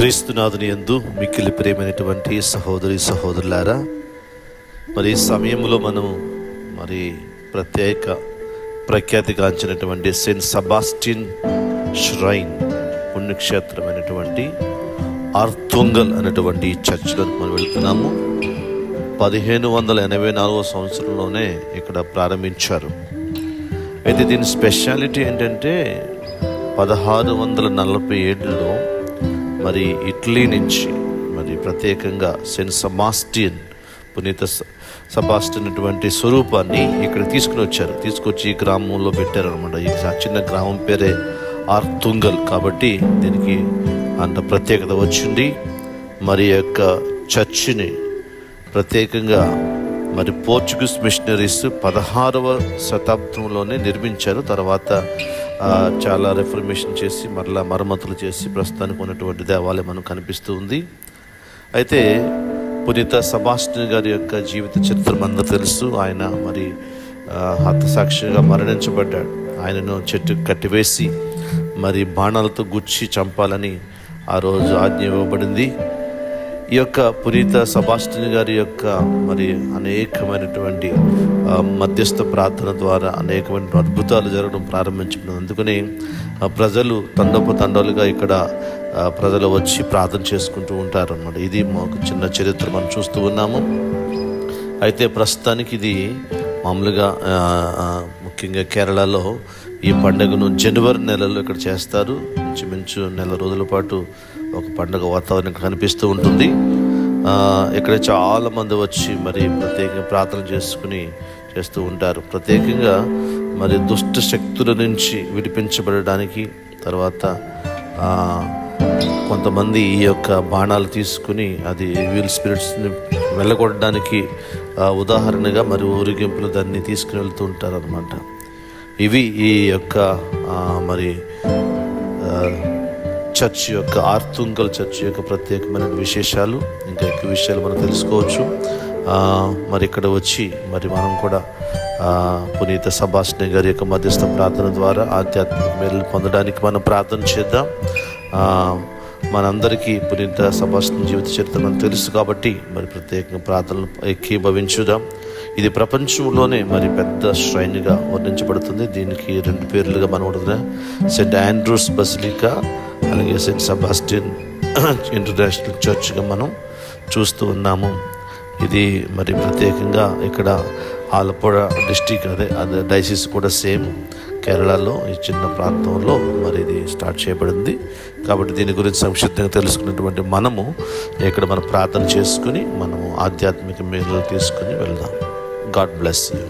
క్రీస్తునాథుని యందు మిక్కిలి ప్రియమైనటువంటి సహోదరి సహోదరులారా, మరి ఈ సమయంలో మనం ప్రఖ్యాతిగాంచినటువంటి సెయింట్ సెబాస్టియన్ ష్రైన్ పుణ్యక్షేత్రమైనటువంటి ఆర్తుంగల్ అనేటువంటి చర్చిలోకి మనం వెళ్తున్నాము. 1584 సంవత్సరంలోనే ఇక్కడ ప్రారంభించారు. అయితే దీని స్పెషాలిటీ ఏంటంటే 1647లో మరి ఇటలీ నుంచి మరి ప్రత్యేకంగా సెయింట్ సెబాస్టియన్ పునీత సెబాస్టియన్ అటువంటి స్వరూపాన్ని ఇక్కడ తీసుకొచ్చి ఈ గ్రామంలో పెట్టారనమాట. ఈ చిన్న గ్రామం పేరే ఆర్తుంగల్ కాబట్టి దీనికి అంత ప్రత్యేకత వచ్చింది. మరి యొక్క చర్చిని ప్రత్యేకంగా మరి పోర్చుగీస్ మిషనరీస్ 16వ శతాబ్దంలోనే నిర్మించారు. తర్వాత చాలా రిఫర్మేషన్ చేసి మరలా మరమ్మతులు చేసి ప్రస్తుతానికి ఉన్నటువంటి దేవాలయం మనకు కనిపిస్తూ ఉంది. అయితే పునీత సెబాస్టియన్ గారి యొక్క జీవిత చరిత్ర మనకు తెలుసు. ఆయన మరి హతసాక్షిగా మరణించబడ్డాడు. ఆయనను చెట్టుకు కట్టివేసి మరి బాణాలతో గుచ్చి చంపాలని ఆ రోజు ఆజ్ఞ ఇవ్వబడింది. ఈ యొక్క పునీత సెబాస్టియన్ గారి యొక్క మరి అనేకమైనటువంటి మధ్యస్థ ప్రార్థన ద్వారా అనేకమైన అద్భుతాలు జరగడం ప్రారంభించబడింది. అందుకని ప్రజలు తండోలుగా ఇక్కడ ప్రజలు వచ్చి ప్రార్థన చేసుకుంటూ ఉంటారు అన్నమాట. ఇది మాకు చిన్న చరిత్ర మనం చూస్తూ ఉన్నాము. అయితే ప్రస్తుతానికి ఇది మామూలుగా ముఖ్యంగా కేరళలో ఈ పండుగను జనవరి నెలలో ఇక్కడ చేస్తారు. ఇంచుమించు నెల రోజుల పాటు ఒక పండుగ వాతావరణం కనిపిస్తూ ఉంటుంది. ఇక్కడ చాలా మంది వచ్చి మరి ప్రత్యేకంగా ప్రార్థన చేస్తూ ఉంటారు. ప్రత్యేకంగా మరి దుష్ట శక్తుల నుంచి విడిపించబడడానికి, తర్వాత కొంతమంది ఈ యొక్క బాణాలు తీసుకుని అది ఈవిల్ స్పిరిట్స్ని వెళ్ళగొట్టడానికి ఉదాహరణగా మరి ఊరేగింపులు దాన్ని తీసుకుని వెళ్తూ ఉంటారు అన్నమాట. ఇవి ఈ యొక్క మరి చర్చ్ యొక్క ఆర్తుంగల్ చర్చ్ యొక్క ప్రత్యేకమైన విశేషాలు, ఇంకా ఎక్కువ విషయాలు మనం తెలుసుకోవచ్చు. మరి ఇక్కడ వచ్చి మరి మనం కూడా పునీత సెబాస్టియన్ గారి యొక్క మధ్యస్థ ప్రార్థన ద్వారా ఆధ్యాత్మిక మేలు పొందడానికి మనం ప్రార్థన చేద్దాం. మనందరికీ పునీత సెబాస్టియన్ జీవిత చరిత్ర మనకు తెలుసు కాబట్టి మరి ప్రత్యేకంగా ప్రార్థనలు ఏకీభవించుదాం. ఇది ప్రపంచంలోనే మరి పెద్ద ష్రైన్గా వర్ణించబడుతుంది. దీనికి 2 పేర్లుగా మనం సెయింట్ ఆండ్రూస్ బసిలికా అలాగే సెయింట్ సెబాస్టియన్ ఇంటర్నేషనల్ చర్చ్గా మనం చూస్తూ ఉన్నాము. ఇది మరి ప్రత్యేకంగా ఇక్కడ ఆలప్పుడ డిస్టిక్ అదే డైసిస్ కూడా సేమ్ కేరళలో ఈ చిన్న ప్రాంతంలో మరి ఇది స్టార్ట్ చేయబడింది. కాబట్టి దీని గురించి సంక్షిప్తంగా తెలుసుకున్నటువంటి మనము ఇక్కడ మనం ప్రార్థన చేసుకుని మనము ఆధ్యాత్మిక మేలు తీసుకుని వెళ్దాం. God bless you.